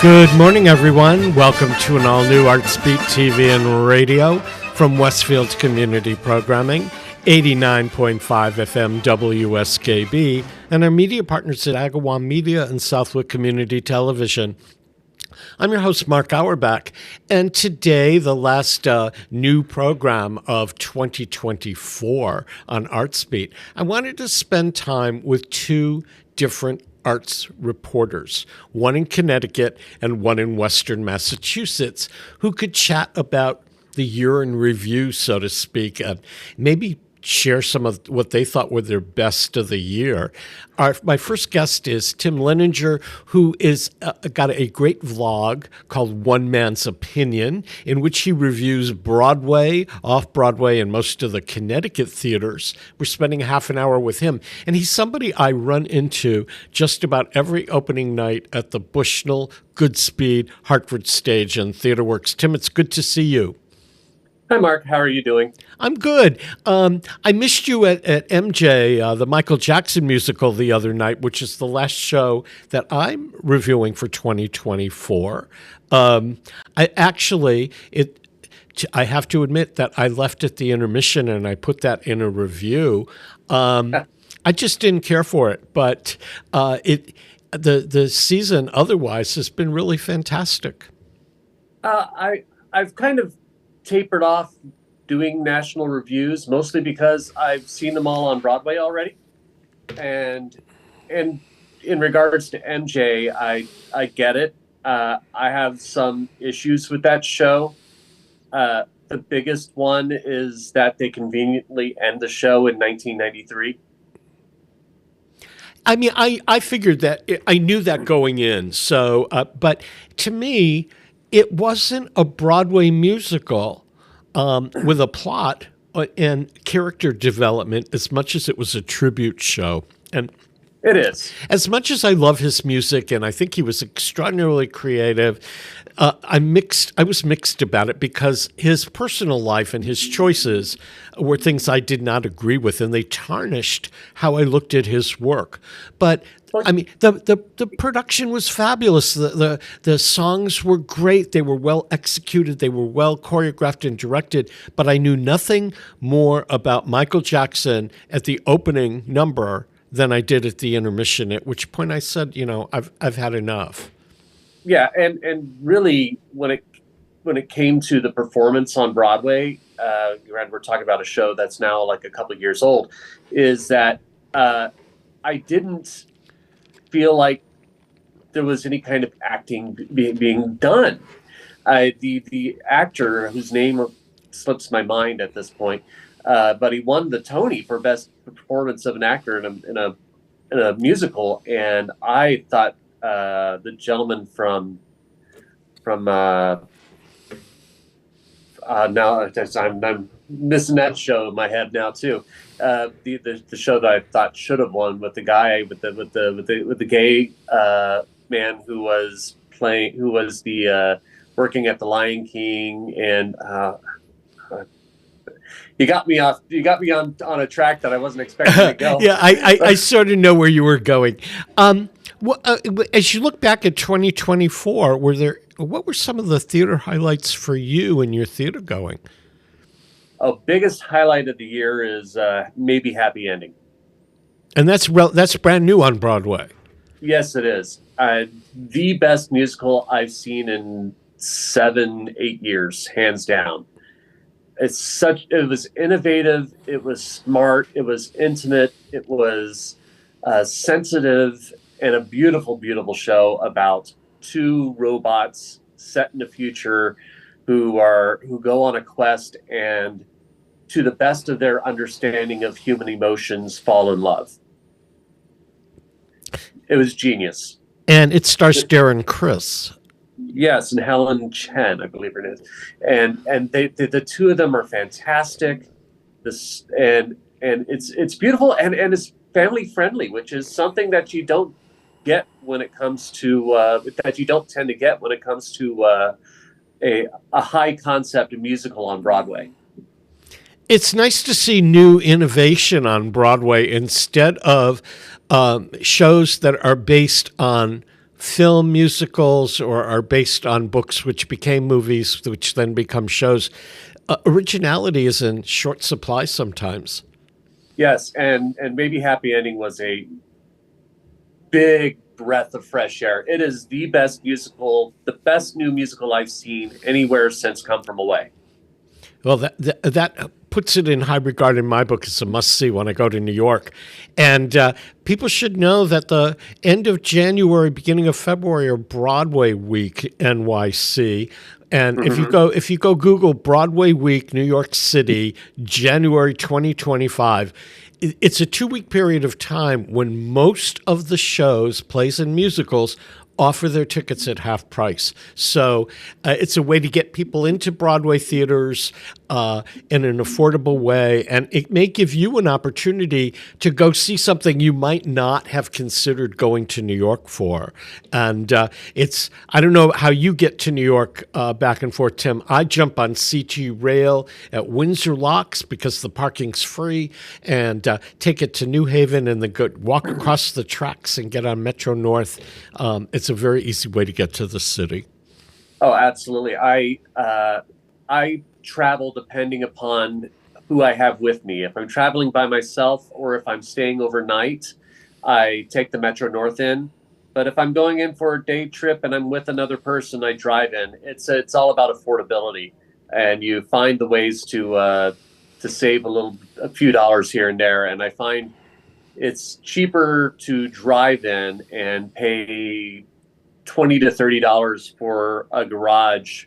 Good morning, everyone. Welcome to an all-new Artsbeat TV and radio from Westfield's Community Programming, 89.5 FM WSKB, and our media partners at Agawam Media and Southwick Community Television. I'm your host, Mark Auerbach, and today, the last new program of 2024 on Artsbeat, I wanted to spend time with two different arts reporters, one in Connecticut and one in Western Massachusetts, who could chat about the year in review, so to speak, and maybe share some of what they thought were their best of the year. My first guest is Tim Leininger, who is got a great vlog called One Man's Opinion, in which he reviews Broadway, off-Broadway, and most of the Connecticut theaters. We're spending half an hour with him, and he's somebody I run into just about every opening night at the Bushnell, Goodspeed, Hartford Stage, and TheaterWorks. Tim, it's good to see you. Hi, Mark. How are you doing? I'm good. I missed you at MJ, the Michael Jackson musical, the other night, which is the last show that I'm reviewing for 2024. I have to admit that I left at the intermission and I put that in a review. I just didn't care for it, but the season otherwise has been really fantastic. I've kind of tapered off doing national reviews, mostly because I've seen them all on Broadway already. And in regards to MJ, I get it. I have some issues with that show. The biggest one is that they conveniently end the show in 1993. I mean, I figured that. I knew that going in. So, but to me, it wasn't a Broadway musical with a plot and character development as much as it was a tribute show. And it is. As much as I love his music, and I think he was extraordinarily creative, I was mixed about it because his personal life and his choices were things I did not agree with, and they tarnished how I looked at his work. But I mean, the production was fabulous. The songs were great. They were well executed. They were well choreographed and directed. But I knew nothing more about Michael Jackson at the opening number than I did at the intermission. At which point I said, I've had enough. Yeah, and really, when it came to the performance on Broadway, we're talking about a show that's now like a couple of years old, is that I didn't feel like there was any kind of acting being done. The actor, whose name slips my mind at this point, but he won the Tony for best performance of an actor in a musical, and I thought the gentleman from now I'm missing that show in my head now too. The show that I thought should have won, with the guy with the gay man who was working at the Lion King, and you got me on a track that I wasn't expecting to go. Yeah, I sort of know where you were going. As you look back at 2024, what were some of the theater highlights for you in your theater going? Biggest highlight of the year is maybe Happy Ending. And that's brand new on Broadway. Yes, it is. The best musical I've seen in 7-8 years, hands down. It was innovative, it was smart, it was intimate, it was sensitive, and a beautiful, beautiful show about two robots set in the future who go on a quest and, to the best of their understanding of human emotions, fall in love. It was genius. And it stars Darren Criss. Yes, and Helen Chen, I believe her name is. And the two of them are fantastic. And it's beautiful and it's family friendly, which is something that you don't get when it comes to that you don't tend to get when it comes to a high concept musical on Broadway. It's nice to see new innovation on Broadway instead of shows that are based on film musicals or are based on books which became movies, which then become shows, originality is in short supply sometimes. Yes, and maybe Happy Ending was a big breath of fresh air. It is the best musical, the best new musical I've seen anywhere since Come From Away. Well, that puts it in high regard in my book. It's a must see when I go to New York, and people should know that the end of January, beginning of February, are Broadway Week NYC. And if you go Google Broadway Week New York City January 2025, it's a 2 week period of time when most of the shows, plays, and musicals offer their tickets at half price. So it's a way to get people into Broadway theaters in an affordable way. And it may give you an opportunity to go see something you might not have considered going to New York for. And I don't know how you get to New York back and forth, Tim. I jump on CT Rail at Windsor Locks because the parking's free, and take it to New Haven and then walk across the tracks and get on Metro North. It's a very easy way to get to the city. Oh, absolutely. I travel depending upon who I have with me. If I'm traveling by myself or if I'm staying overnight, I take the Metro North in. But if I'm going in for a day trip and I'm with another person, I drive in. It's all about affordability, and you find the ways to save a few dollars here and there. And I find it's cheaper to drive in and pay $20 to $30 for a garage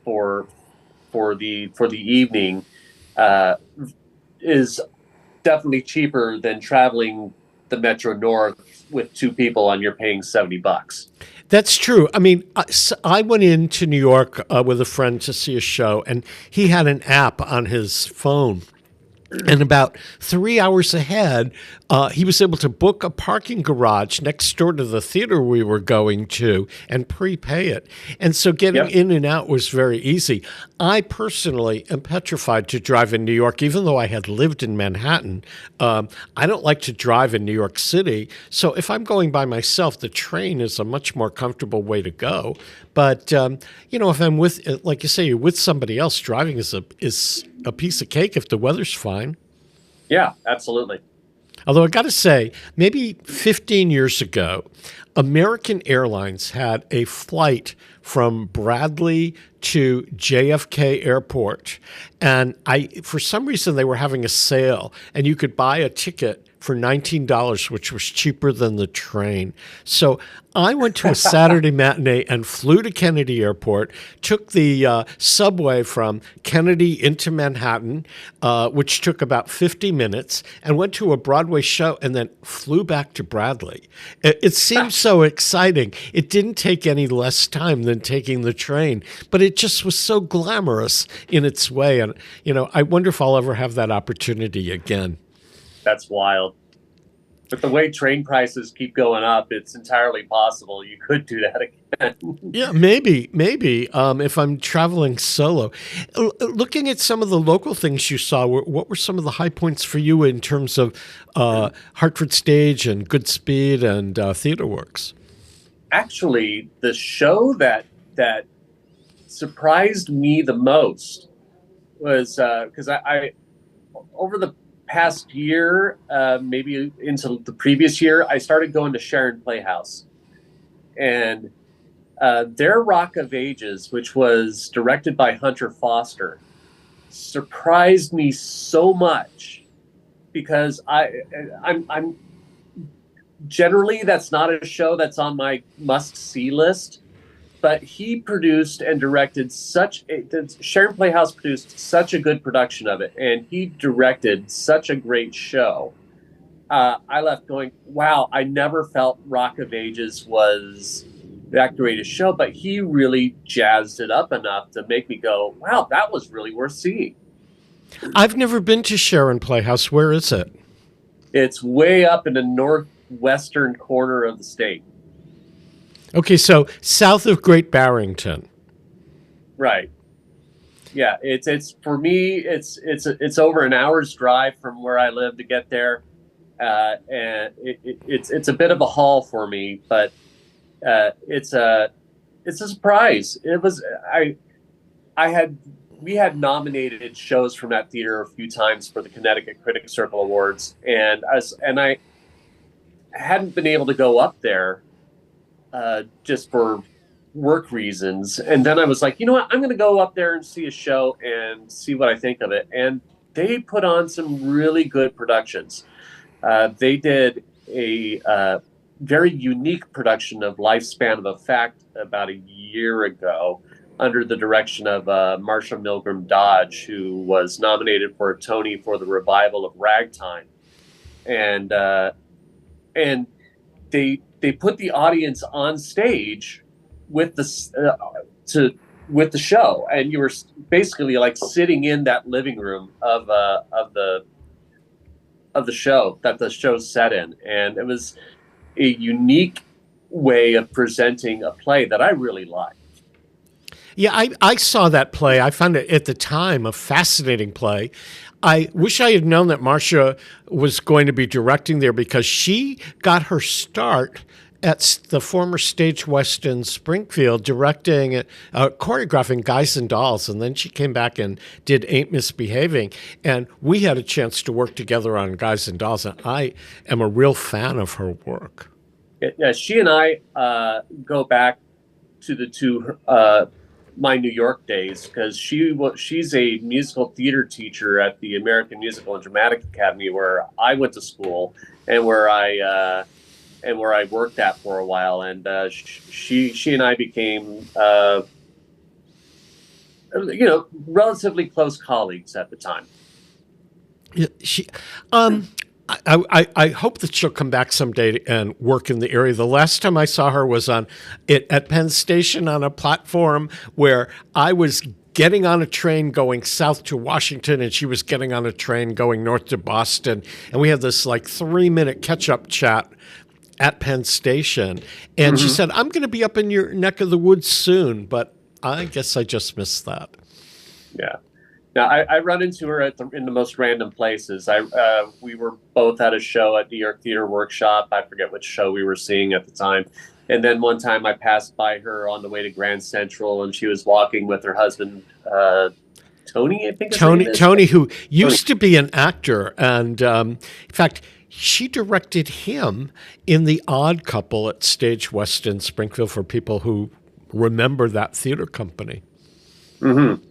for the evening is definitely cheaper than traveling the Metro North with two people and you're paying $70. That's true. I mean, I went into New York with a friend to see a show, and he had an app on his phone. And about 3 hours ahead, he was able to book a parking garage next door to the theater we were going to and prepay it. And so getting in and out was very easy. I personally am petrified to drive in New York, even though I had lived in Manhattan. I don't like to drive in New York City. So if I'm going by myself, the train is a much more comfortable way to go. But, if I'm with, like you say, you're with somebody else, driving is a piece of cake if the weather's fine. Yeah, absolutely. Although I got to say, maybe 15 years ago, American Airlines had a flight from Bradley to JFK Airport. And for some reason, they were having a sale, and you could buy a ticket for $19, which was cheaper than the train. So I went to a Saturday matinee and flew to Kennedy Airport, took the subway from Kennedy into Manhattan, which took about 50 minutes, and went to a Broadway show and then flew back to Bradley. It seemed so exciting. It didn't take any less time than taking the train, but it just was so glamorous in its way. And, I wonder if I'll ever have that opportunity again. That's wild. But the way train prices keep going up, it's entirely possible you could do that again. Yeah, maybe. If I'm traveling solo. Looking at some of the local things you saw, what were some of the high points for you in terms of Hartford Stage and Goodspeed and Theater Works? Actually, the show that surprised me the most was because I over the past year, maybe into the previous year, I started going to Sharon Playhouse, and their Rock of Ages, which was directed by Hunter Foster, surprised me so much because I'm generally that's not a show that's on my must-see list. But he produced and directed Sharon Playhouse produced such a good production of it, and he directed such a great show. I left going, wow, I never felt Rock of Ages was that great a show, but he really jazzed it up enough to make me go, wow, that was really worth seeing. I've never been to Sharon Playhouse. Where is it? It's way up in the northwestern corner of the state. Okay, so south of Great Barrington. Right. Yeah, it's for me. It's over an hour's drive from where I live to get there, and it's a bit of a haul for me. But It's a surprise. It was I had we had nominated shows from that theater a few times for the Connecticut Critics Circle Awards, and I hadn't been able to go up there just for work reasons. And then I was like, you know what? I'm going to go up there and see a show and see what I think of it. And they put on some really good productions. They did a very unique production of Lifespan of Effect about a year ago under the direction of Marsha Milgram Dodge, who was nominated for a Tony for the revival of Ragtime. And they put the audience on stage with with the show, and you were basically like sitting in that living room of the show that the show's set in, and it was a unique way of presenting a play that I really liked. Yeah, I saw that play. I found it at the time a fascinating play. I wish I had known that Marsha was going to be directing there, because she got her start at the former Stage West in Springfield, directing, choreographing Guys and Dolls, and then she came back and did Ain't Misbehaving, and we had a chance to work together on Guys and Dolls, and I am a real fan of her work. Yeah, she and I go back to the two my New York days, because she's a musical theater teacher at the American Musical and Dramatic Academy, where I went to school and where I worked at for a while, and she and I became relatively close colleagues at the time. Yeah, I hope that she'll come back someday and work in the area. The last time I saw her was at Penn Station on a platform where I was getting on a train going south to Washington, and she was getting on a train going north to Boston. And we had this like 3-minute catch-up chat at Penn Station. And she said, I'm going to be up in your neck of the woods soon, but I guess I just missed that. Yeah. Now, I run into her in the most random places. We were both at a show at New York Theater Workshop. I forget which show we were seeing at the time. And then one time I passed by her on the way to Grand Central, and she was walking with her husband, Tony, I think. Tony, who used to be an actor. And in fact, she directed him in The Odd Couple at Stage West in Springfield, for people who remember that theater company. Mm-hmm.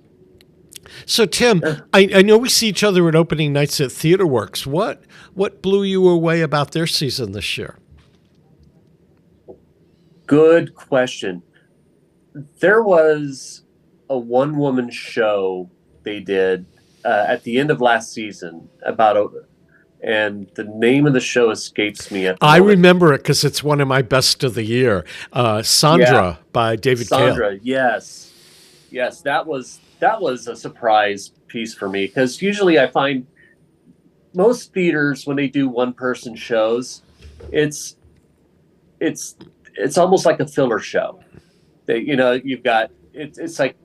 So, Tim, I know we see each other at opening nights at TheaterWorks. What blew you away about their season this year? Good question. There was a one-woman show they did at the end of last season and the name of the show escapes me at the moment. Remember it because it's one of my best of the year. Sandra by David Cale. Sandra, yes. Yes, that was a surprise piece for me, because usually I find most theaters, when they do one-person shows, it's almost like a filler show. You've got it's like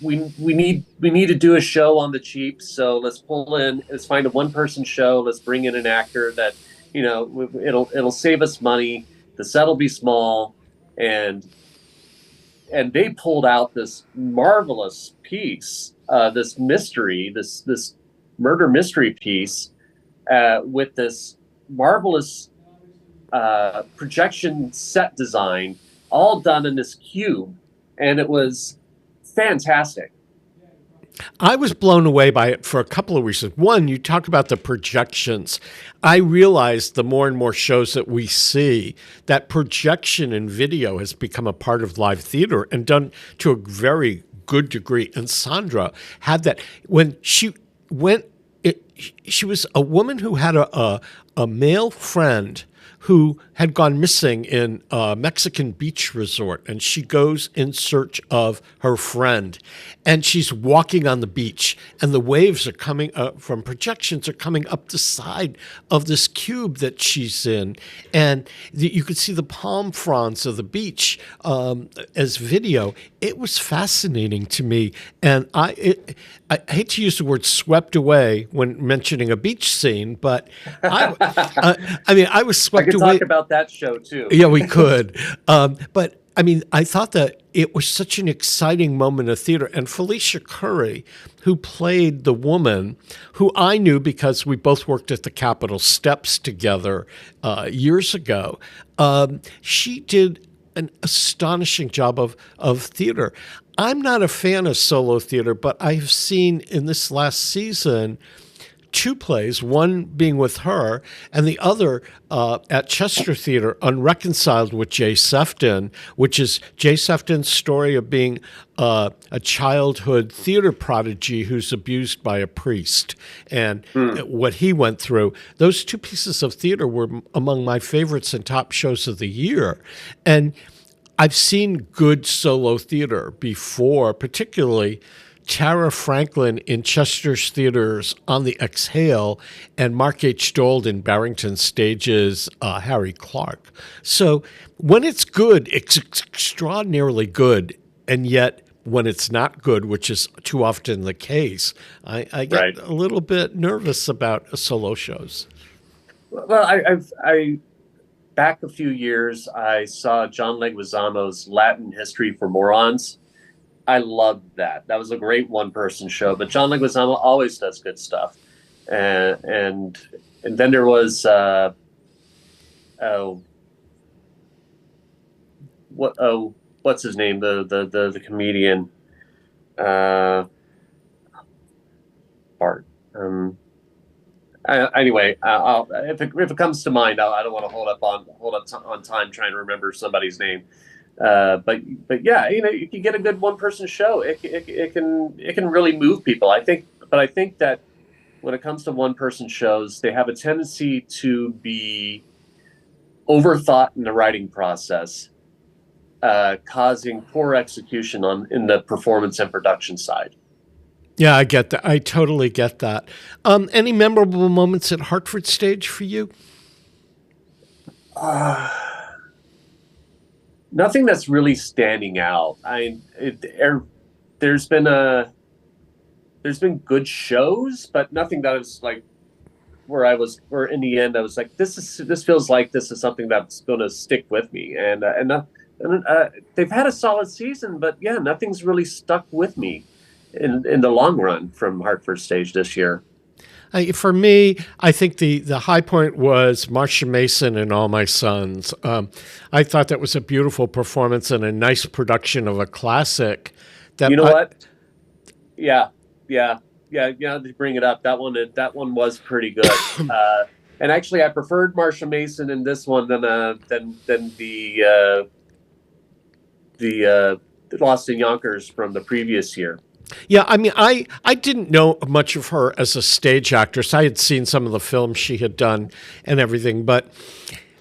we need to do a show on the cheap, so let's find a one-person show, let's bring in an actor that it'll save us money, the set will be small, and they pulled out this marvelous piece, this mystery, this murder mystery piece, with this marvelous projection set design, all done in this cube, and it was fantastic. I was blown away by it for a couple of reasons. One, you talk about the projections. I realized the more and more shows that we see, that projection in video has become a part of live theater, and done to a very good degree. And Sandra had that. When she was a woman who had a male friend who had gone missing in a Mexican beach resort, and she goes in search of her friend, and she's walking on the beach, and the waves are coming from projections are coming up the side of this cube that she's in, and you could see the palm fronds of the beach as video. It was fascinating to me, and I hate to use the word swept away when mentioning a beach scene, but I was swept I expect could to talk wait. about that show too. Yeah, we could. But I mean, I thought that it was such an exciting moment of theater. And Felicia Curry, who played the woman, who I knew because we both worked at the Capitol Steps together years ago, she did an astonishing job of theater. I'm not a fan of solo theater, but I've seen in this last season two plays, one being with her, and the other at Chester Theater, Unreconciled with Jay Sefton, which is Jay Sefton's story of being a childhood theater prodigy who's abused by a priest and what he went through. Those two pieces of theater were among my favorites and top shows of the year. And I've seen good solo theater before, particularly Tara Franklin in Chester's Theater's On the Exhale and Mark H. Dold in Barrington Stage's Harry Clark. So when it's good, it's extraordinarily good. And yet when it's not good, which is too often the case, I get a little bit nervous about solo shows. Well, I back a few years, I saw John Leguizamo's Latin History for Morons. I loved that. That was a great one-person show. But John Leguizamo always does good stuff. And then there was what's his name? The comedian Bart. Anyway, if it comes to mind, I don't want to hold up on time trying to remember somebody's name. But yeah, you can get a good one-person show. It can really move people. I think that when it comes to one-person shows, they have a tendency to be overthought in the writing process, causing poor execution in the performance and production side. Yeah, I get that. I totally get that. Any memorable moments at Hartford Stage for you? Nothing that's really standing out. There's been good shows, but nothing that is like where in the end I was like, this feels like this is something that's going to stick with me. And they've had a solid season, but yeah, nothing's really stuck with me in the long run from Hartford Stage this year. For me, I think the high point was Marsha Mason and All My Sons. I thought that was a beautiful performance and a nice production of a classic. What? Yeah. To bring it up, that one was pretty good. And actually, I preferred Marsha Mason in this one than the Lost in Yonkers from the previous year. Yeah, I mean, I didn't know much of her as a stage actress. I had seen some of the films she had done and everything, but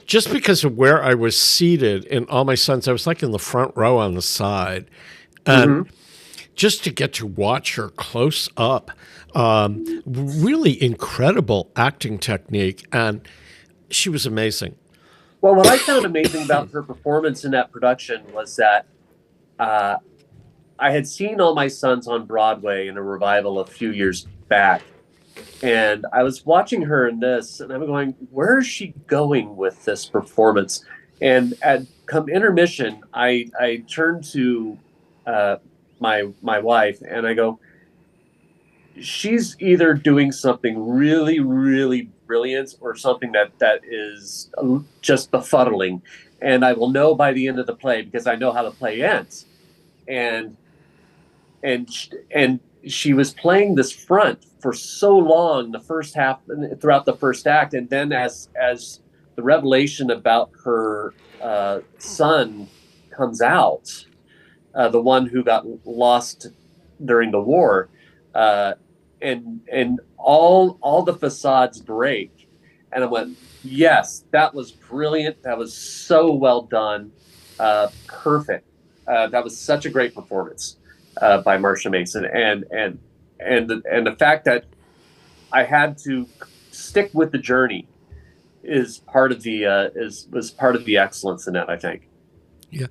just because of where I was seated in All My Sons, I was like in the front row on the side. And just to get to watch her close up, really incredible acting technique, and she was amazing. Well, what I found amazing about her performance in that production was that I had seen All My Sons on Broadway in a revival a few years back, and I was watching her in this, and I'm going, where is she going with this performance? And come intermission, I turned to my wife, and I go, she's either doing something really, really brilliant or something that is just befuddling, and I will know by the end of the play because I know how the play ends. And she was playing this front for so long, the first half, throughout the first act, and then as the revelation about her son comes out, the one who got lost during the war, and all the facades break, and I went, yes, that was brilliant. That was so well done, perfect. That was such a great performance by Marsha Mason, and the fact that I had to stick with the journey is part of the was part of the excellence in that, I think. Yeah.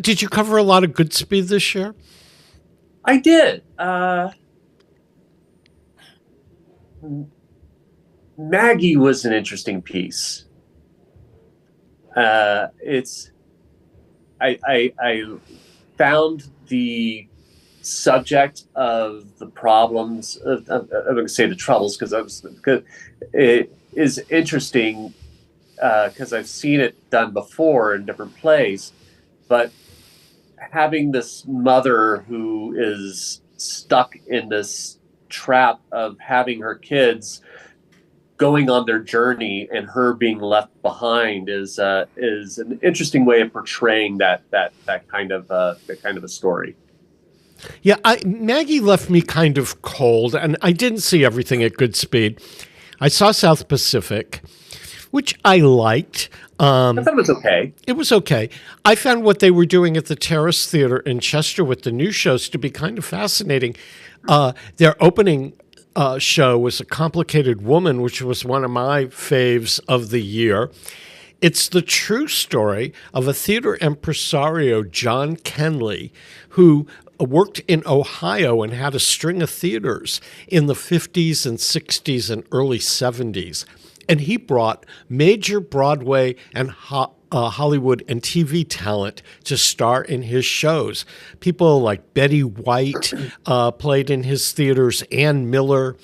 Did you cover a lot of Goodspeed this year? I did. Maggie was an interesting piece. It's I found the subject of the problems I'm going to say the troubles because it is interesting because I've seen it done before in different plays, but having this mother who is stuck in this trap of having her kids going on their journey and her being left behind is an interesting way of portraying that kind of a story. Yeah, Maggie left me kind of cold, and I didn't see everything at good speed. I saw South Pacific, which I liked. I thought it was okay. It was okay. I found what they were doing at the Terrace Theater in Chester with the new shows to be kind of fascinating. Their opening show was A Complicated Woman, which was one of my faves of the year. It's the true story of a theater impresario, John Kenley, who worked in Ohio and had a string of theaters in the 50s and 60s and early 70s. And he brought major Broadway and Hollywood and TV talent to star in his shows. People like Betty White played in his theaters, Ann Miller,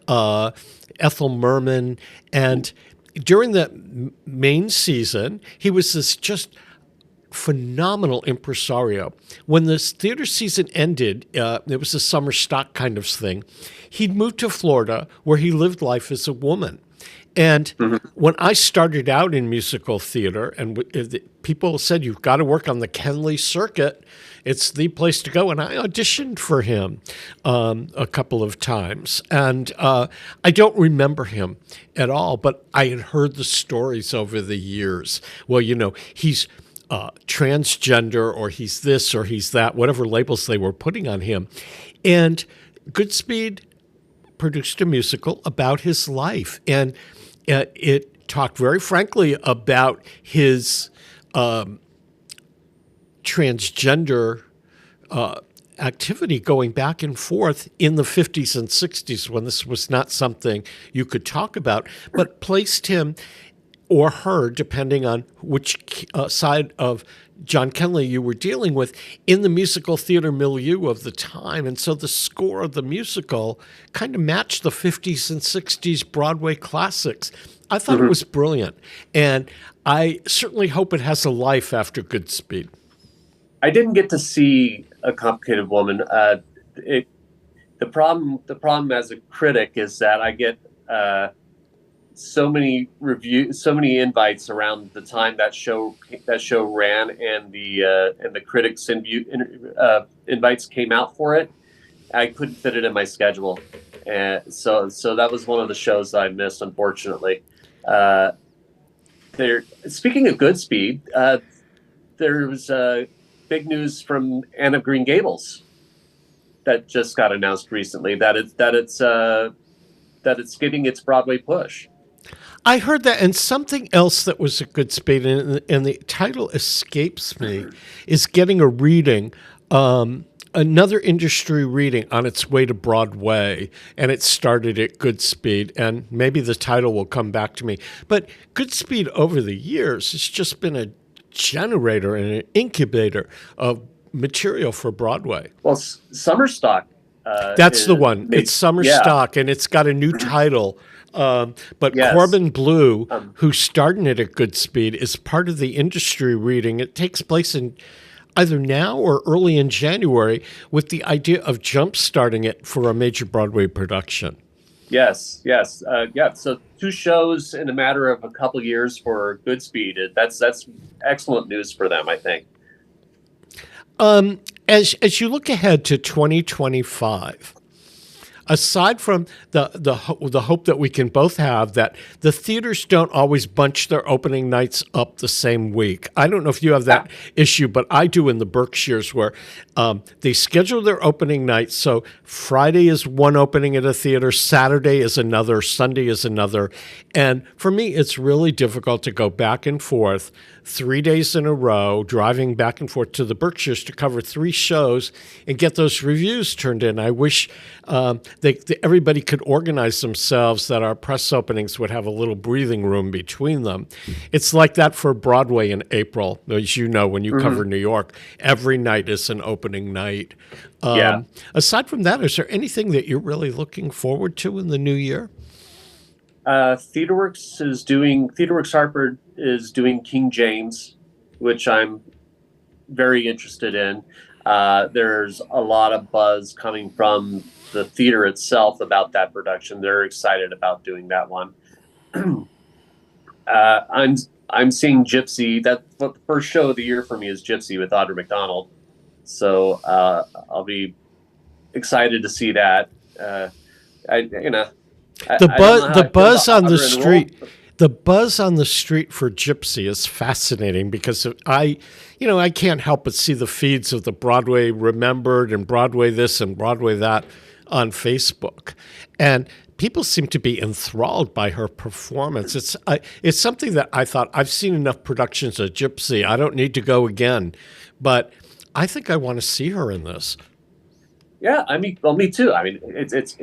Ethel Merman. And during the main season, he was this just phenomenal impresario. When this theater season ended, it was a summer stock kind of thing. He'd moved to Florida where he lived life as a woman. And when I started out in musical theater, and people said, you've got to work on the Kenley circuit, it's the place to go. And I auditioned for him a couple of times. And I don't remember him at all, but I had heard the stories over the years. Well, you know, he's transgender, or he's this, or he's that, whatever labels they were putting on him. And Goodspeed produced a musical about his life. And it talked very frankly about his transgender activity going back and forth in the 50s and 60s when this was not something you could talk about, but placed him or her, depending on which side of John Kenley you were dealing with, in the musical theater milieu of the time. And so the score of the musical kind of matched the 50s and 60s Broadway classics. I thought it was brilliant. And I certainly hope it has a life after Goodspeed. I didn't get to see A Complicated Woman. The problem as a critic is that I get so many invites around the time that show ran, and the critics invites came out for it. I couldn't fit it in my schedule, and so that was one of the shows that I missed, unfortunately. Speaking of Goodspeed, there was big news from Anne of Green Gables that just got announced recently that it's getting its Broadway push. I heard that, and something else that was a Goodspeed, and the title escapes me, is getting a reading, another industry reading on its way to Broadway, and it started at Goodspeed, and maybe the title will come back to me. But Goodspeed over the years has just been a generator and an incubator of material for Broadway. Well, Summer Stock. That's the one. It's Summer Stock, and it's got a new title. But yes. Corbin Bleu, who starred in it at Goodspeed, is part of the industry reading. It takes place in either now or early in January, with the idea of jump-starting it for a major Broadway production. Yes. So 2 shows in a matter of a couple of years for Goodspeed. That's excellent news for them, I think. As you look ahead to 2025, aside from the hope that we can both have that the theaters don't always bunch their opening nights up the same week. I don't know if you have that issue, but I do in the Berkshires, where they schedule their opening nights. So Friday is one opening at a theater, Saturday is another, Sunday is another. And for me, it's really difficult to go back and forth 3 days in a row, driving back and forth to the Berkshires to cover 3 shows and get those reviews turned in. I wish everybody could organize themselves, that our press openings would have a little breathing room between them. It's like that for Broadway in April. As you know, when you cover New York, every night is an opening night. Aside from that, is there anything that you're really looking forward to in the new year? TheaterWorks Hartford is doing King James, which I'm very interested in. There's a lot of buzz coming from the theater itself about that production. They're excited about doing that one. I'm seeing Gypsy. The first show of the year for me is Gypsy with Audra McDonald. So I'll be excited to see that. The buzz on the street. The buzz on the street for Gypsy is fascinating because I can't help but see the feeds of the Broadway Remembered and Broadway this and Broadway that on Facebook, and people seem to be enthralled by her performance. It's something that I thought, I've seen enough productions of Gypsy, I don't need to go again, but I think I want to see her in this. Yeah, me too. I mean, it's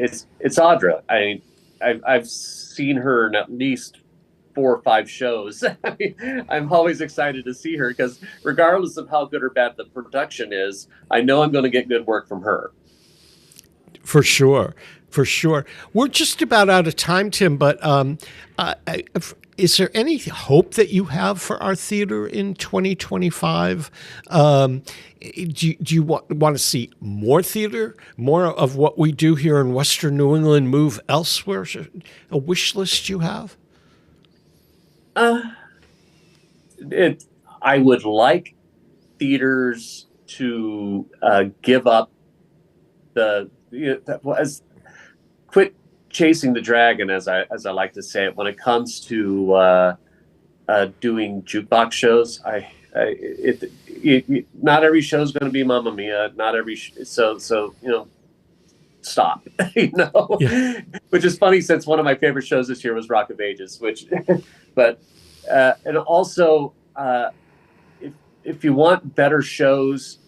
Audra. I mean, I've seen her in at least 4 or 5 shows. I mean, I'm always excited to see her because regardless of how good or bad the production is, I know I'm going to get good work from her. For sure. We're just about out of time, Tim, but is there any hope that you have for our theater in 2025? Do you want to see more theater, more of what we do here in Western New England move elsewhere? Is there a wish list you have? I would like theaters to give up quit chasing the dragon, as I like to say it, when it comes to doing jukebox shows. Not every show is going to be Mamma Mia. Not every so stop. Yeah. Which is funny since one of my favorite shows this year was Rock of Ages. But and also if you want better shows,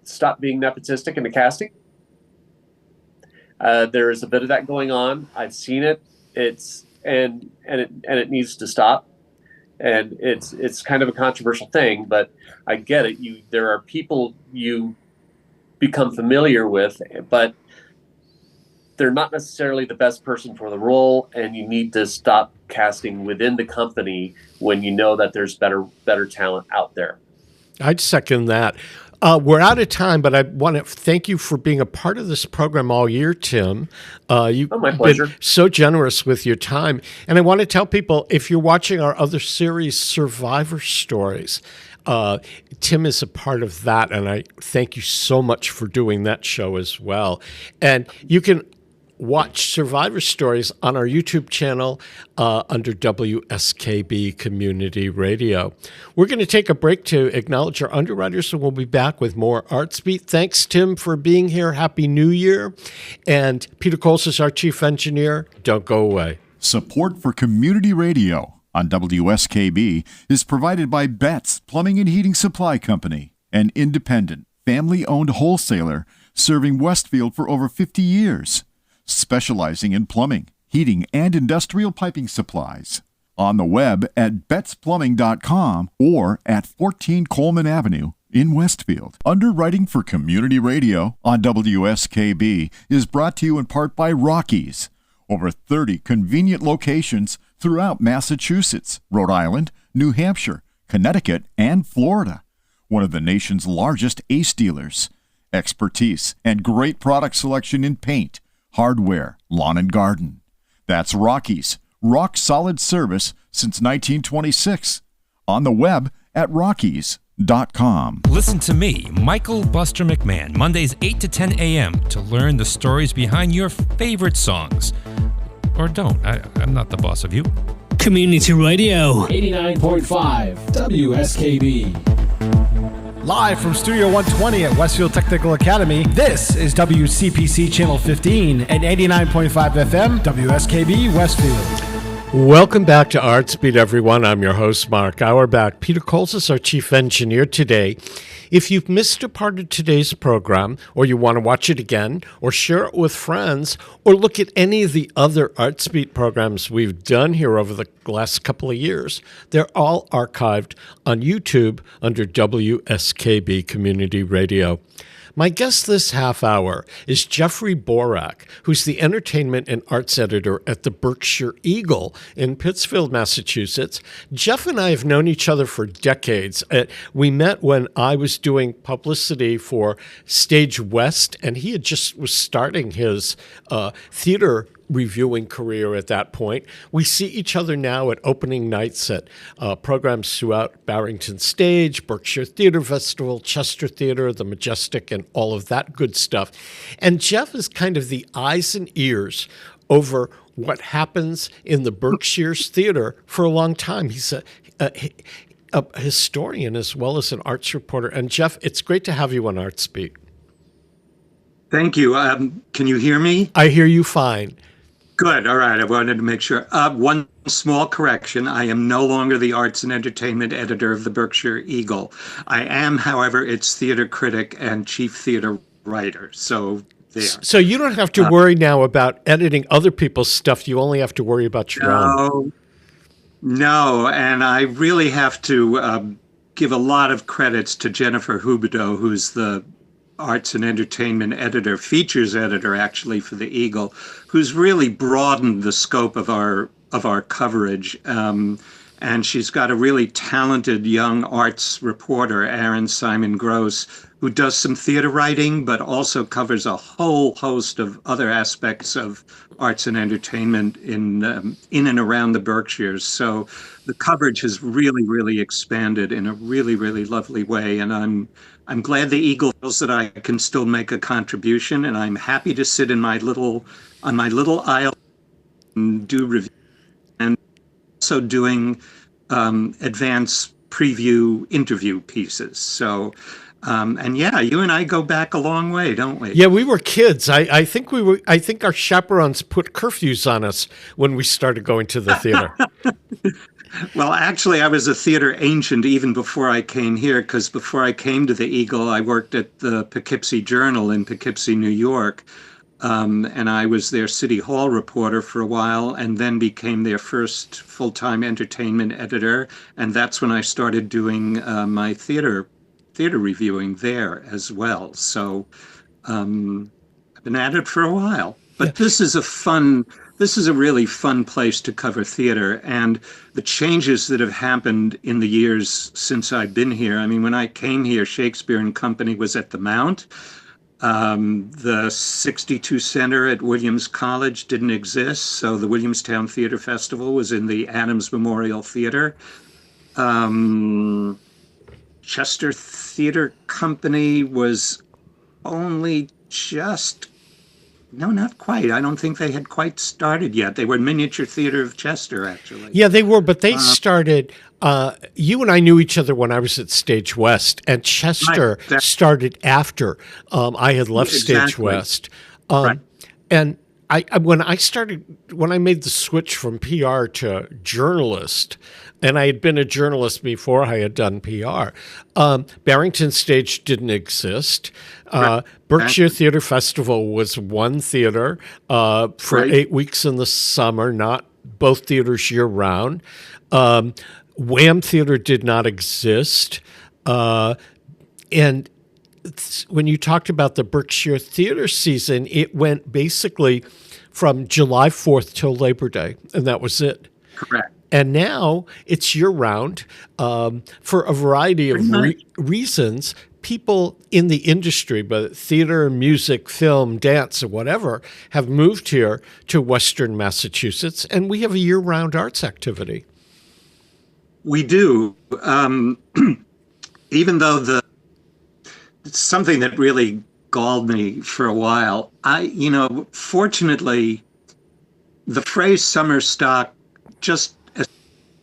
stop being nepotistic in the casting. There is a bit of that going on. I've seen it. It needs to stop. And it's kind of a controversial thing, but I get it. There are people you become familiar with, but they're not necessarily the best person for the role, and you need to stop casting within the company when you know that there's better talent out there. I'd second that. We're out of time, but I want to thank you for being a part of this program all year, Tim. You've my pleasure. Been so generous with your time. And I want to tell people, if you're watching our other series, Survivor Stories, Tim is a part of that, and I thank you so much for doing that show as well. And you can watch Survivor Stories on our YouTube channel under WSKB Community Radio. We're going to take a break to acknowledge our underwriters, and we'll be back with more Artsbeat. Thanks, Tim, for being here. Happy New Year. And Peter Coles is our chief engineer. Don't go away. Support for Community Radio on WSKB is provided by Betts Plumbing and Heating Supply Company, an independent, family-owned wholesaler serving Westfield for over 50 years, specializing in plumbing, heating, and industrial piping supplies. On the web at bettsplumbing.com or at 14 Coleman Avenue in Westfield. Underwriting for Community Radio on WSKB is brought to you in part by Rockies. Over 30 convenient locations throughout Massachusetts, Rhode Island, New Hampshire, Connecticut, and Florida. One of the nation's largest ACE dealers. Expertise and great product selection in paint, hardware, lawn and garden. That's Rockies. Rock solid service since 1926. On the web at Rockies.com. Listen to me, Michael Buster McMahon, Mondays 8 to 10 a.m. to learn the stories behind your favorite songs. Or don't. I'm not the boss of you. Community Radio. 89.5 WSKB. Live from Studio 120 at Westfield Technical Academy, this is WCPC Channel 15 and 89.5 FM, WSKB Westfield. Welcome back to Artsbeat, everyone. I'm your host, Mark Auerbach. Peter Coles is our chief engineer today. If you've missed a part of today's program, or you want to watch it again, or share it with friends, or look at any of the other Artsbeat programs we've done here over the last couple of years, they're all archived on YouTube under WSKB Community Radio. My guest this half hour is Jeffrey Borak, who's the entertainment and arts editor at the Berkshire Eagle in Pittsfield, Massachusetts. Jeff and I have known each other for decades. We met when I was doing publicity for Stage West, and he had just was starting his theater reviewing career at that point. We see each other now at opening nights at programs throughout Barrington Stage, Berkshire Theater Festival, Chester Theater, the Majestic, and all of that good stuff. And Jeff is kind of the eyes and ears over what happens in the Berkshire's theater for a long time. He's a historian as well as an arts reporter. And Jeff, it's great to have you on Artsbeat. Thank you. Can you hear me? I hear you fine. Good. All right. I wanted to make sure. One small correction. I am no longer the arts and entertainment editor of the Berkshire Eagle. I am, however, its theater critic and chief theater writer. So there. So you don't have to worry now about editing other people's stuff. You only have to worry about your own. No. And I really have to give a lot of credits to Jennifer Hubideau, who's the arts and entertainment editor, features editor actually for the Eagle, who's really broadened the scope of our coverage. And she's got a really talented young arts reporter, Aaron Simon Gross, who does some theater writing, but also covers a whole host of other aspects of arts and entertainment in and around the Berkshires. So the coverage has really, really expanded in a really, really lovely way. And I'm glad the Eagle feels that I can still make a contribution, and I'm happy to sit in my little aisle and do reviews, and also doing advanced preview interview pieces. So, and yeah, you and I go back a long way, don't we? Yeah, we were kids. I think our chaperones put curfews on us when we started going to the theater. Well, actually, I was a theater ancient even before I came here, because before I came to the Eagle, I worked at the Poughkeepsie Journal in Poughkeepsie, New York. And I was their City Hall reporter for a while, and then became their first full-time entertainment editor. And that's when I started doing my theater reviewing there as well. So I've been at it for a while. But this is a really fun place to cover theater, and the changes that have happened in the years since I've been here. I mean, when I came here, Shakespeare and Company was at the Mount. The 62 Center at Williams College didn't exist, so the Williamstown Theater Festival was in the Adams Memorial Theater. Chester Theater Company was only just... No, not quite. I don't think they had quite started yet. They were Miniature Theater of Chester, actually. Yeah, they were, but they started... you and I knew each other when I was at Stage West, and Chester started after I had left Stage West. And when I made the switch from PR to journalist, and I had been a journalist before I had done PR, Barrington Stage didn't exist. Berkshire Theater Festival was one theater for 8 weeks in the summer, not both theaters year-round. Wham Theater did not exist. And when you talked about the Berkshire Theater season, it went basically from July 4th till Labor Day, and that was it. Correct. And now it's year-round for a variety of reasons. People in the industry, but theater, music, film, dance, or whatever, have moved here to Western Massachusetts, and we have a year-round arts activity. We do. Even though it's something that really galled me for a while. Fortunately, the phrase summer stock, just as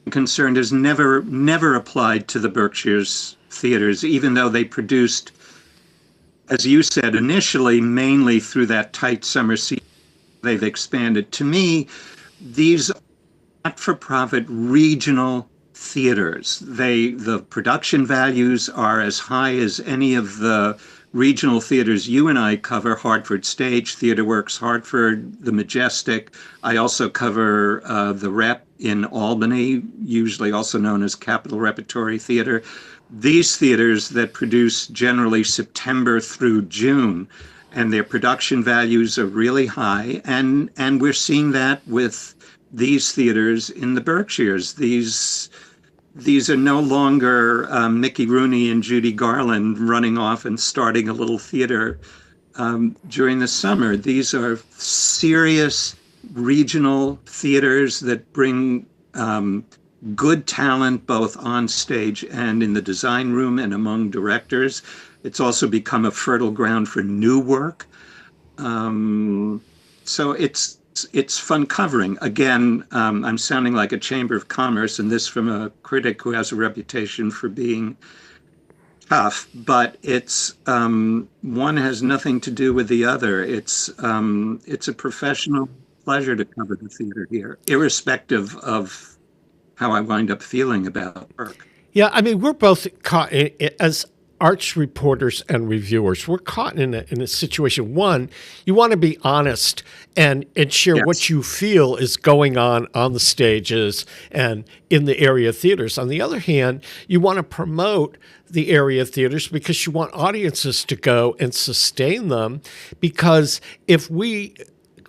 I'm concerned, has never applied to the Berkshire's theaters, even though they produced, as you said, initially mainly through that tight summer season. They've expanded. To me, these not-for-profit regional theaters. The production values are as high as any of the regional theaters you and I cover: Hartford Stage, Theater Works Hartford, the Majestic. I also cover the Rep in Albany, usually also known as Capitol Repertory Theater. These theaters that produce generally September through June, and their production values are really high. And we're seeing that with these theaters in the Berkshires. These are no longer Mickey Rooney and Judy Garland running off and starting a little theater during the summer. These are serious regional theaters that bring good talent both on stage and in the design room and among directors. It's also become a fertile ground for new work. So it's fun covering. Again, I'm sounding like a Chamber of Commerce, and this from a critic who has a reputation for being tough, but it's one has nothing to do with the other. It's a professional pleasure to cover the theater here, irrespective of how I wind up feeling about work. Yeah, I mean, we're both caught as arts reporters and reviewers. We're caught in a situation. One, you want to be honest and share Yes. what you feel is going on the stages and in the area theaters. On the other hand, you want to promote the area theaters because you want audiences to go and sustain them, because if we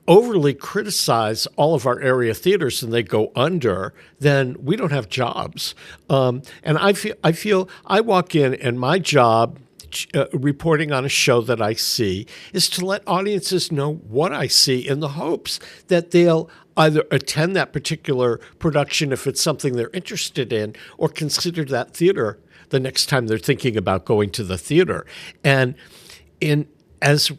overly criticize all of our area theaters and they go under, then we don't have jobs. And I feel I walk in and my job, reporting on a show that I see, is to let audiences know what I see in the hopes that they'll either attend that particular production if it's something they're interested in, or consider that theater the next time they're thinking about going to the theater. And as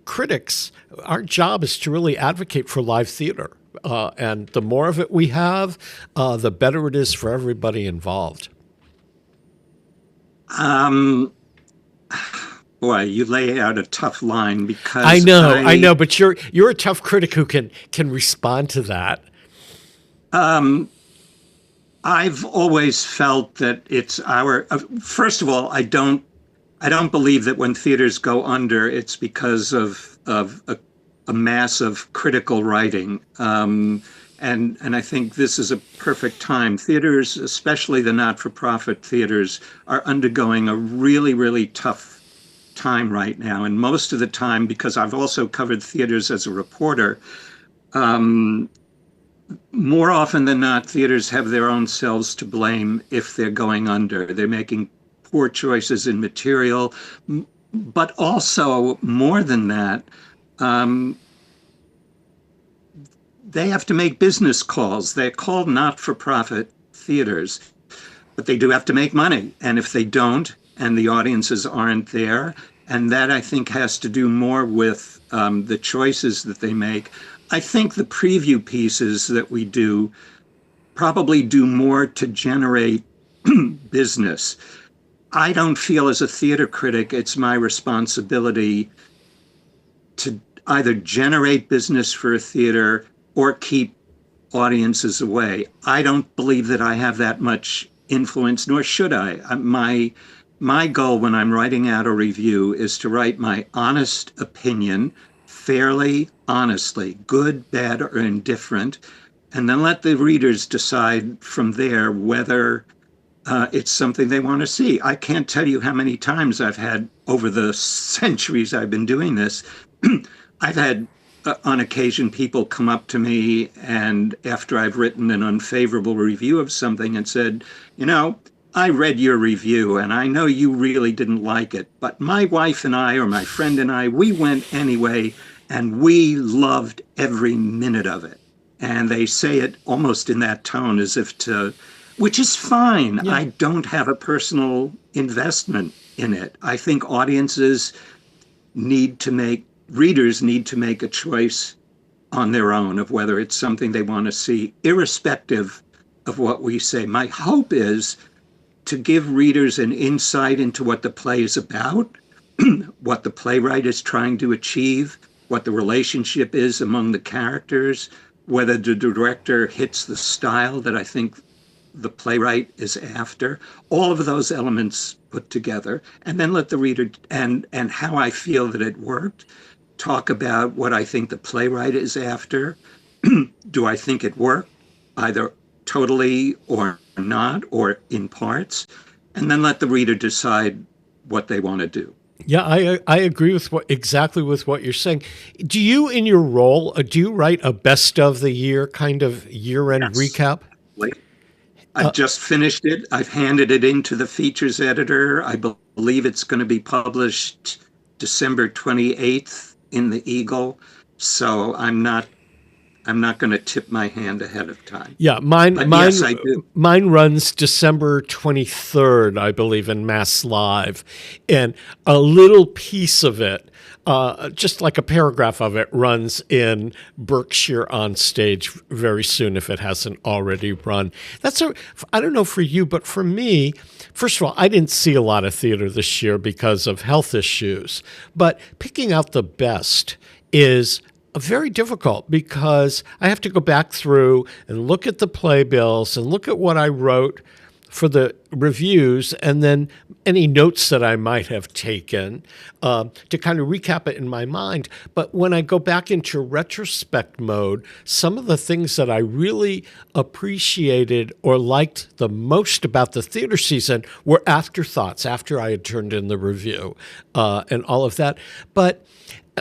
critics, our job is to really advocate for live theater. And the more of it we have, the better it is for everybody involved. Boy, you lay out a tough line, because I know, but you're a tough critic who can respond to that. I've always felt that it's our. First of all, I don't believe that when theaters go under, it's because of a mass of critical writing. And I think this is a perfect time. Theaters, especially the not-for-profit theaters, are undergoing a really, really tough time right now. And most of the time, because I've also covered theaters as a reporter, more often than not, theaters have their own selves to blame if they're going under. They're making poor choices in material, but also more than that, they have to make business calls. They're called not-for-profit theaters, but they do have to make money. And if they don't, and the audiences aren't there, and that I think has to do more with the choices that they make. I think the preview pieces that we do probably do more to generate business. I don't feel as a theater critic it's my responsibility to either generate business for a theater or keep audiences away. I don't believe that I have that much influence, nor should I. My goal when I'm writing out a review is to write my honest opinion, fairly, honestly, good, bad, or indifferent, and then let the readers decide from there whether it's something they want to see. I can't tell you how many times I've had, over the centuries I've been doing this, I've had on occasion people come up to me and after I've written an unfavorable review of something and said, I read your review and I know you really didn't like it, but my wife and I, or my friend and I, we went anyway and we loved every minute of it. And they say it almost in that tone as if to, which is fine. Yeah. I don't have a personal investment in it. I think readers need to make a choice on their own of whether it's something they want to see, irrespective of what we say. My hope is to give readers an insight into what the play is about, what the playwright is trying to achieve, what the relationship is among the characters, whether the director hits the style that I think the playwright is after, all of those elements put together, and then let the reader and how I feel that it worked, talk about what I think the playwright is after. Do I think it worked, either totally or not, or in parts, and then let the reader decide what they want to do. Yeah, I agree with exactly with what you're saying. Do you, in your role, do you write a best of the year kind of year-end recap? I've just finished it. I've handed it in to the features editor. I believe it's going to be published December 28th in the Eagle. So I'm not going to tip my hand ahead of time. Yeah, mine yes, I do. Mine runs December 23rd, I believe, in Mass Live. And a little piece of it, just like a paragraph of it, runs in Berkshire on Stage very soon if it hasn't already run. I don't know for you, but for me, first of all, I didn't see a lot of theater this year because of health issues. But picking out the best is very difficult because I have to go back through and look at the playbills and look at what I wrote for the reviews and then any notes that I might have taken to kind of recap it in my mind. But when I go back into retrospect mode, some of the things that I really appreciated or liked the most about the theater season were afterthoughts after I had turned in the review and all of that. But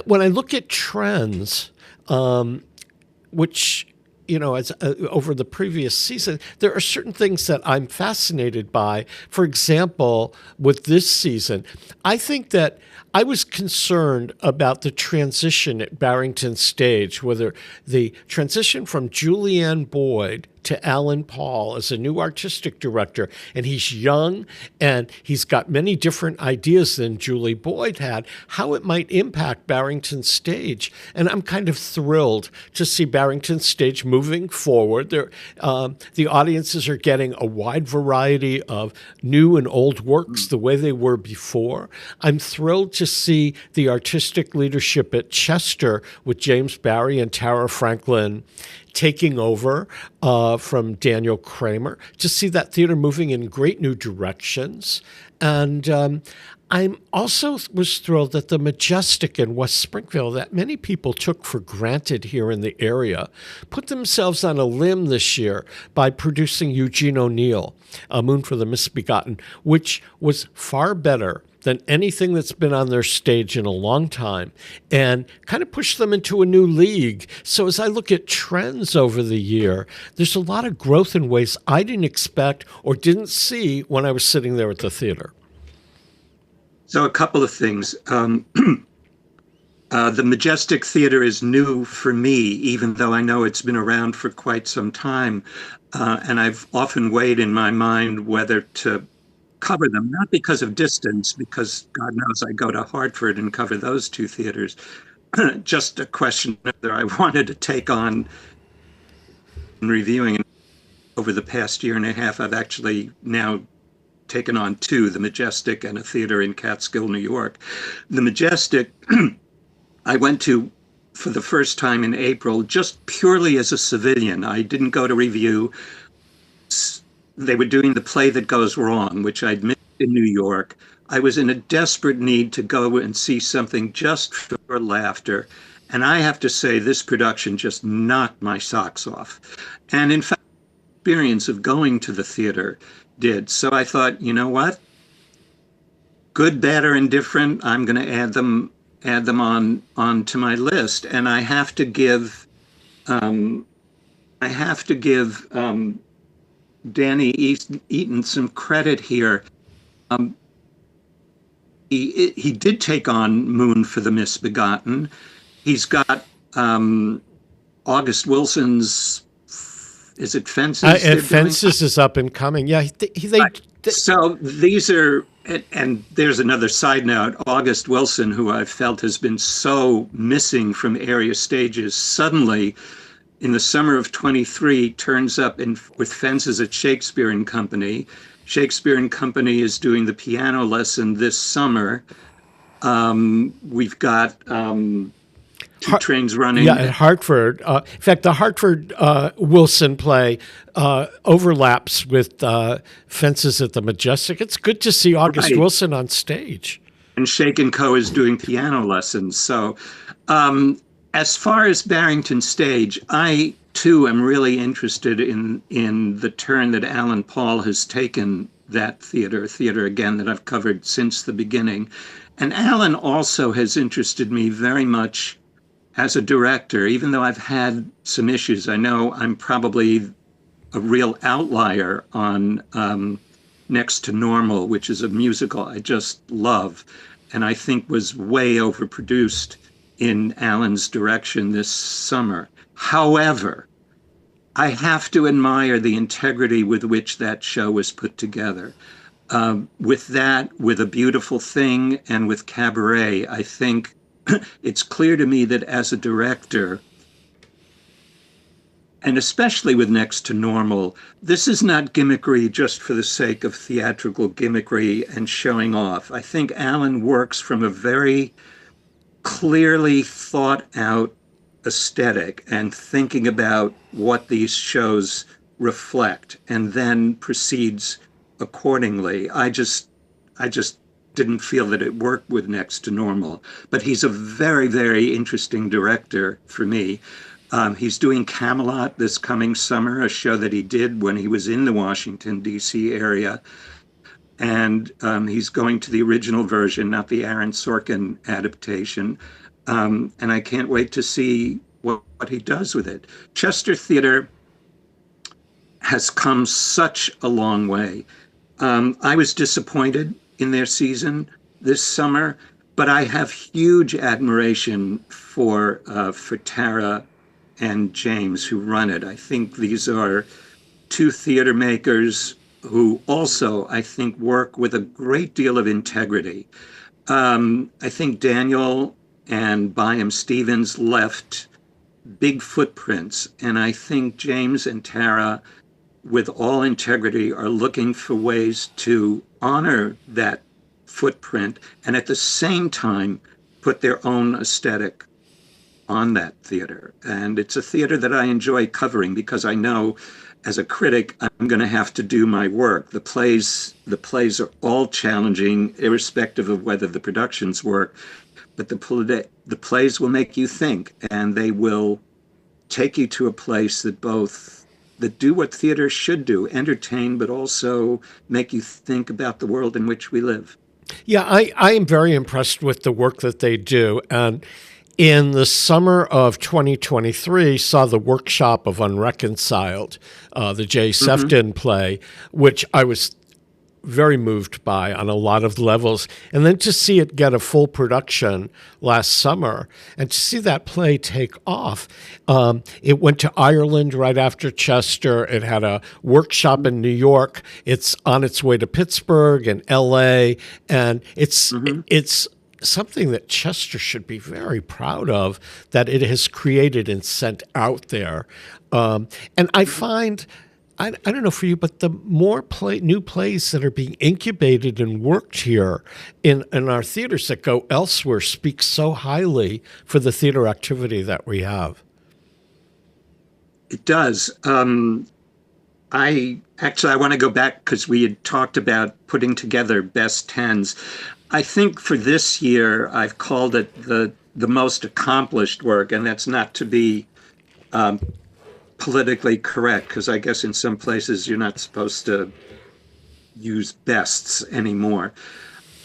when I look at trends, which, as over the previous season, there are certain things that I'm fascinated by. For example, with this season, I think that I was concerned about the transition at Barrington Stage, whether the transition from Julianne Boyd to Alan Paul as a new artistic director, and he's young and he's got many different ideas than Julie Boyd had, how it might impact Barrington Stage. And I'm kind of thrilled to see Barrington Stage moving forward. The audiences are getting a wide variety of new and old works the way they were before. I'm thrilled to see the artistic leadership at Chester with James Barry and Tara Franklin taking over from Daniel Kramer, to see that theater moving in great new directions. And I'm also was thrilled that the Majestic in West Springfield, that many people took for granted here in the area, put themselves on a limb this year by producing Eugene O'Neill, A Moon for the Misbegotten, which was far better than anything that's been on their stage in a long time, and kind of pushed them into a new league. So as I look at trends over the year, there's a lot of growth in ways I didn't expect or didn't see when I was sitting there at the theater. So a couple of things. The Majestic Theater is new for me, even though I know it's been around for quite some time. And I've often weighed in my mind whether to cover them, not because of distance, because God knows I go to Hartford and cover those two theaters. Just a question whether I wanted to take on reviewing. Over the past year and a half, I've actually now taken on two, the Majestic and a theater in Catskill, New York. The Majestic, I went to for the first time in April, just purely as a civilian. I didn't go to review. They were doing The Play That Goes Wrong, which I'd missed in New York. I was in a desperate need to go and see something just for laughter. And I have to say, this production just knocked my socks off. And in fact, the experience of going to the theater did. So I thought, you know what? Good, bad, or indifferent, I'm going to add them on to my list. And I have to give Danny Eaton some credit here. He did take on Moon for the Misbegotten. He's got August Wilson's, is it Fences? Fences is up and coming. Yeah. So these are, and there's another side note, August Wilson, who I felt has been so missing from area stages, suddenly in the summer of 23, turns up with Fences at Shakespeare and Company. Shakespeare and Company is doing the piano lesson this summer. We've got Two trains running. Yeah, at Hartford. In fact, the Hartford Wilson play overlaps with Fences at the Majestic. It's good to see August Right. Wilson on stage. And Shake and Co. is doing piano lessons. So as far as Barrington Stage, I too am really interested in the turn that Alan Paul has taken that theater again that I've covered since the beginning. And Alan also has interested me very much as a director, even though I've had some issues. I know I'm probably a real outlier on Next to Normal, which is a musical I just love, and I think was way overproduced in Alan's direction this summer. However, I have to admire the integrity with which that show was put together. With that, with A Beautiful Thing, and with Cabaret, I think it's clear to me that as a director, and especially with Next to Normal, this is not gimmickry just for the sake of theatrical gimmickry and showing off. I think Alan works from a very clearly thought out aesthetic and thinking about what these shows reflect, and then proceeds accordingly. I just didn't feel that it worked with Next to Normal, but he's a very, very interesting director for me. He's doing Camelot this coming summer, a show that he did when he was in the Washington, D.C. area. And he's going to the original version, not the Aaron Sorkin adaptation. And I can't wait to see what he does with it. Chester Theater has come such a long way. I was disappointed in their season this summer, but I have huge admiration for Tara and James, who run it. I think these are two theater makers who also, I think, work with a great deal of integrity. I think Daniel and Byam Stevens left big footprints, and I think James and Tara, with all integrity, are looking for ways to honor that footprint and at the same time put their own aesthetic on that theater. And it's a theater that I enjoy covering because I know as a critic, I'm going to have to do my work. The plays are all challenging, irrespective of whether the productions work, but the plays will make you think, and they will take you to a place that do what theater should do, entertain, but also make you think about the world in which we live. Yeah, I am very impressed with the work that they do. And in the summer of 2023, saw the workshop of Unreconciled, the Jay Sefton play, which I was very moved by on a lot of levels. And then to see it get a full production last summer and to see that play take off. It went to Ireland right after Chester. It had a workshop in New York. It's on its way to Pittsburgh and LA. And it's something that Chester should be very proud of, that it has created and sent out there. And I find, I don't know for you, but the more new plays that are being incubated and worked here in our theaters that go elsewhere speak so highly for the theater activity that we have. It does. I want to go back because we had talked about putting together best tens. I think for this year, I've called it the most accomplished work, and that's not to be politically correct, because I guess in some places you're not supposed to use bests anymore.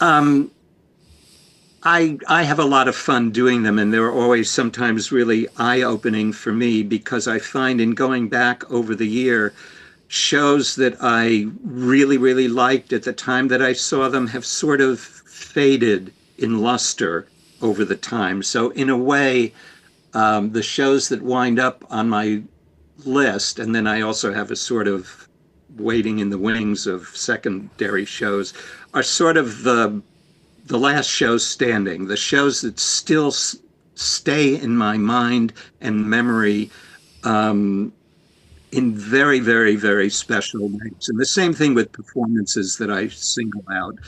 I have a lot of fun doing them, and they're always sometimes really eye-opening for me, because I find in going back over the year, shows that I really, really liked at the time that I saw them have sort of faded in luster over the time. So in a way, the shows that wind up on my list, and then I also have a sort of waiting in the wings of secondary shows, are sort of the last shows standing, the shows that still stay in my mind and memory in very, very, very special ways. And the same thing with performances that I single out.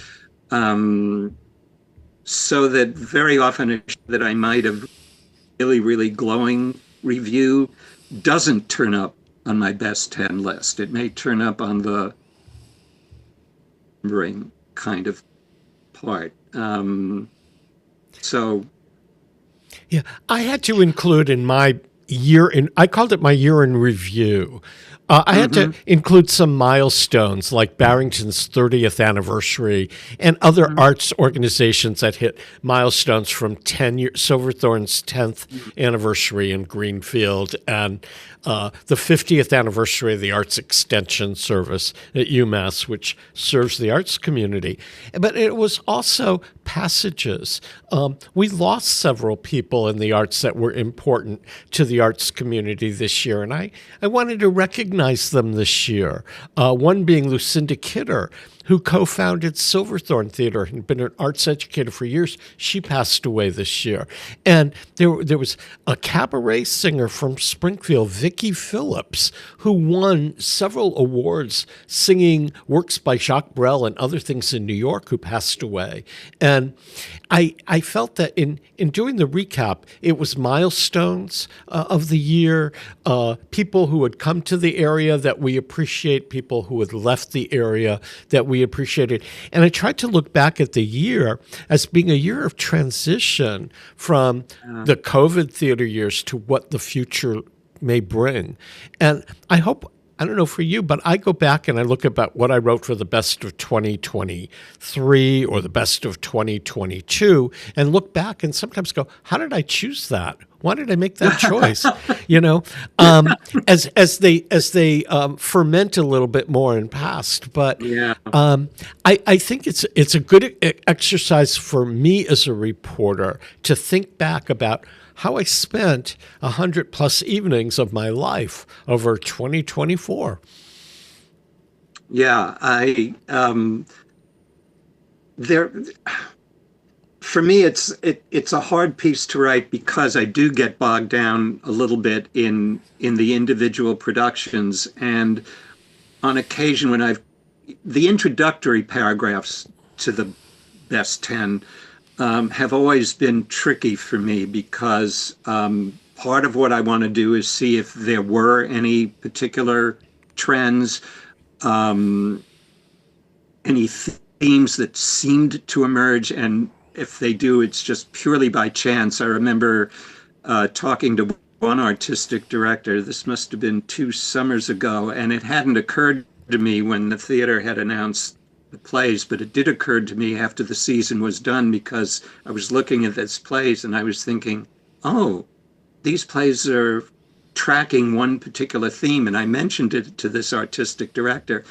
So that very often that I might have really, really glowing review doesn't turn up on my best 10 list. It may turn up on the ring kind of part. So yeah, I had to include in my I called it my year in review. I had to include some milestones like Barrington's 30th anniversary and other arts organizations that hit milestones from 10 years, Silverthorne's 10th anniversary in Greenfield, and the 50th anniversary of the Arts Extension Service at UMass, which serves the arts community. But it was also passages. We lost several people in the arts that were important to the arts community this year, and I wanted to recognize them this year. One being Lucinda Kidder, who co-founded Silverthorne Theater and been an arts educator for years. She passed away this year. And there was a cabaret singer from Springfield, Vicki Phillips, who won several awards singing works by Jacques Brel and other things in New York, who passed away. And I felt that in doing the recap, it was milestones of the year, people who had come to the area that we appreciate, people who had left the area that we appreciated. And I tried to look back at the year as being a year of transition from the COVID theater years to what the future may bring. And I hope, I don't know for you, but I go back and I look about what I wrote for the best of 2023 or the best of 2022 and look back and sometimes go, how did I choose that? Why did I make that choice? As they ferment a little bit more in past. But I think it's a good exercise for me as a reporter to think back about how I spent 100+ evenings of my life over 2024. Yeah, for me, it's a hard piece to write because I do get bogged down a little bit in the individual productions, and on occasion when the introductory paragraphs to the best 10 have always been tricky for me because part of what I want to do is see if there were any particular trends, any themes that seemed to emerge, and if they do, it's just purely by chance. I remember talking to one artistic director, this must have been 2 summers ago, and it hadn't occurred to me when the theater had announced the plays, but it did occur to me after the season was done because I was looking at these plays and I was thinking, oh, these plays are tracking one particular theme. And I mentioned it to this artistic director.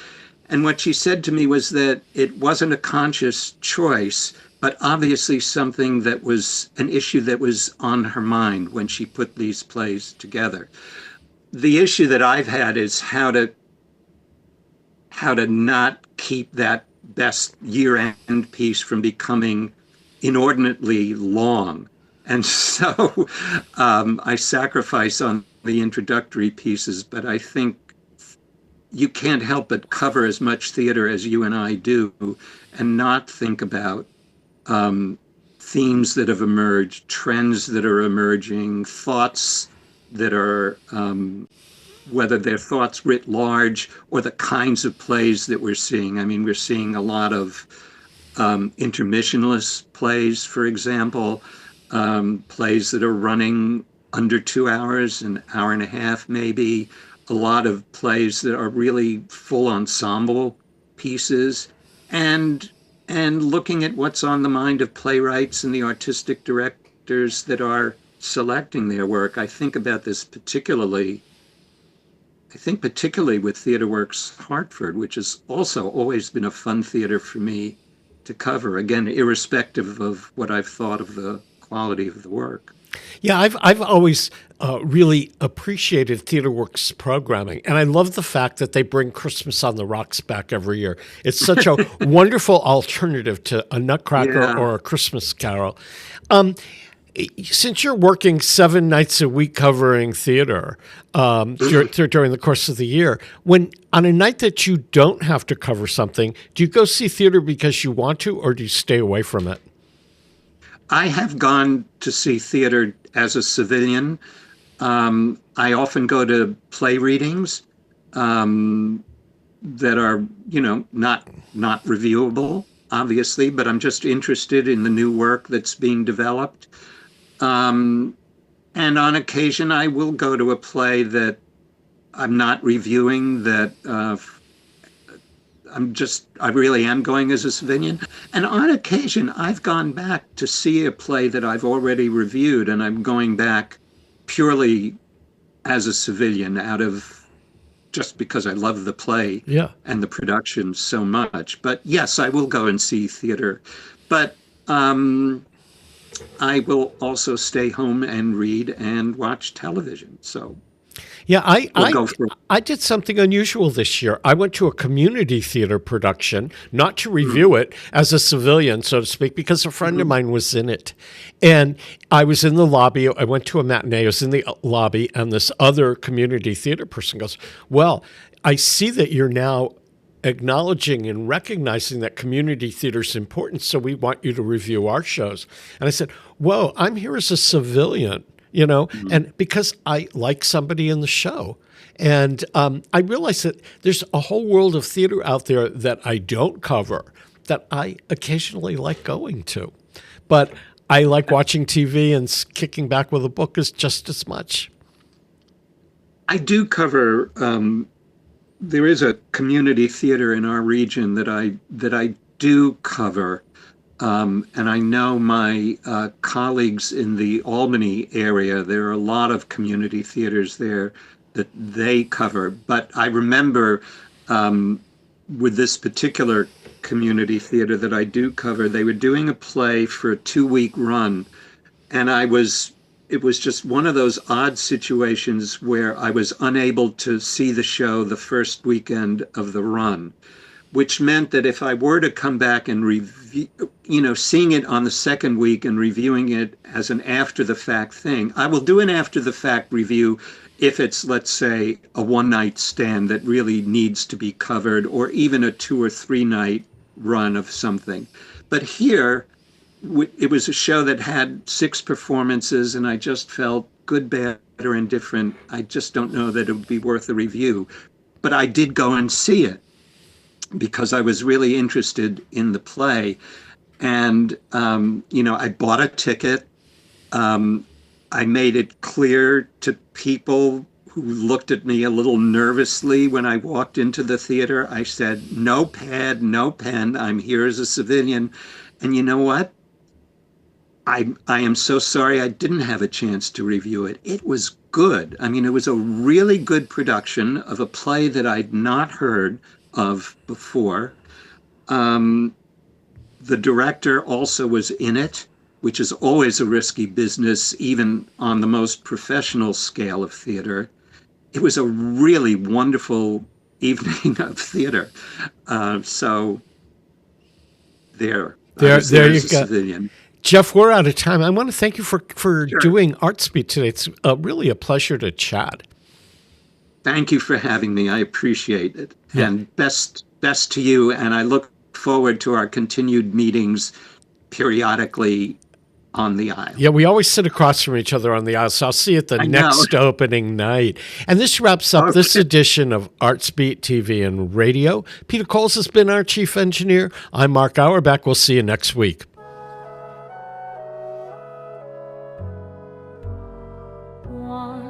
And what she said to me was that it wasn't a conscious choice, but obviously something that was an issue that was on her mind when she put these plays together. The issue that I've had is how to not keep that best year-end piece from becoming inordinately long. And so I sacrifice on the introductory pieces, but I think you can't help but cover as much theater as you and I do and not think about themes that have emerged, trends that are emerging, thoughts that are, whether they're thoughts writ large or the kinds of plays that we're seeing. I mean, we're seeing a lot of intermissionless plays, for example, plays that are running under 2 hours, an hour and a half maybe, a lot of plays that are really full ensemble pieces, and looking at what's on the mind of playwrights and the artistic directors that are selecting their work. I think about this particularly with TheaterWorks Hartford, which has also always been a fun theater for me to cover, again, irrespective of what I've thought of the quality of the work. Yeah, I've always really appreciated TheaterWorks programming, and I love the fact that they bring Christmas on the Rocks back every year. It's such a wonderful alternative to a Nutcracker or a Christmas Carol. Since you're working 7 nights a week covering theater during the course of the year, when on a night that you don't have to cover something, do you go see theater because you want to, or do you stay away from it? I have gone to see theater as a civilian. I often go to play readings that are, not reviewable, obviously, but I'm just interested in the new work that's being developed. And on occasion, I will go to a play that I'm not reviewing, that I really am going as a civilian. And on occasion, I've gone back to see a play that I've already reviewed, and I'm going back purely as a civilian just because I love the play and the production so much. But yes, I will go and see theater. But I will also stay home and read and watch television. So yeah, I did something unusual this year. I went to a community theater production, not to review it as a civilian, so to speak, because a friend of mine was in it. And I was in the lobby. I went to a matinee. I was in the lobby, and this other community theater person goes, well, I see that you're now acknowledging and recognizing that community theater is important, so we want you to review our shows. And I said, whoa, I'm here as a civilian. And because I like somebody in the show. And I realize that there's a whole world of theater out there that I don't cover that I occasionally like going to. But I like watching TV, and kicking back with a book is just as much. I do cover, there is a community theater in our region that I do cover. And I know my colleagues in the Albany area, there are a lot of community theaters there that they cover. But I remember with this particular community theater that I do cover, they were doing a play for a 2-week run. And it was just one of those odd situations where I was unable to see the show the first weekend of the run, which meant that if I were to come back and review, seeing it on the second week and reviewing it as an after-the-fact thing, I will do an after-the-fact review if it's, let's say, a one-night stand that really needs to be covered, or even a 2 or 3 night run of something. But here, it was a show that had 6 performances, and I just felt good, bad, or indifferent. I just don't know that it would be worth a review. But I did go and see it, because I was really interested in the play. And, I bought a ticket. I made it clear to people who looked at me a little nervously when I walked into the theater. I said, no pad, no pen. I'm here as a civilian. And you know what? I am so sorry I didn't have a chance to review it. It was good. I mean, it was a really good production of a play that I'd not heard of before. The director also was in it, which is always a risky business, even on the most professional scale of theater. It was a really wonderful evening of theater. So there you go. Civilian. Jeff, we're out of time. I want to thank you for doing Artsbeat today. It's really a pleasure to chat. Thank you for having me. I appreciate it. Yeah. And best to you. And I look forward to our continued meetings periodically on the aisle. Yeah, we always sit across from each other on the aisle, so I'll see you at the next opening night. And this wraps up this edition of Artsbeat TV and Radio. Peter Coles has been our chief engineer. I'm Mark Auerbach. We'll see you next week. One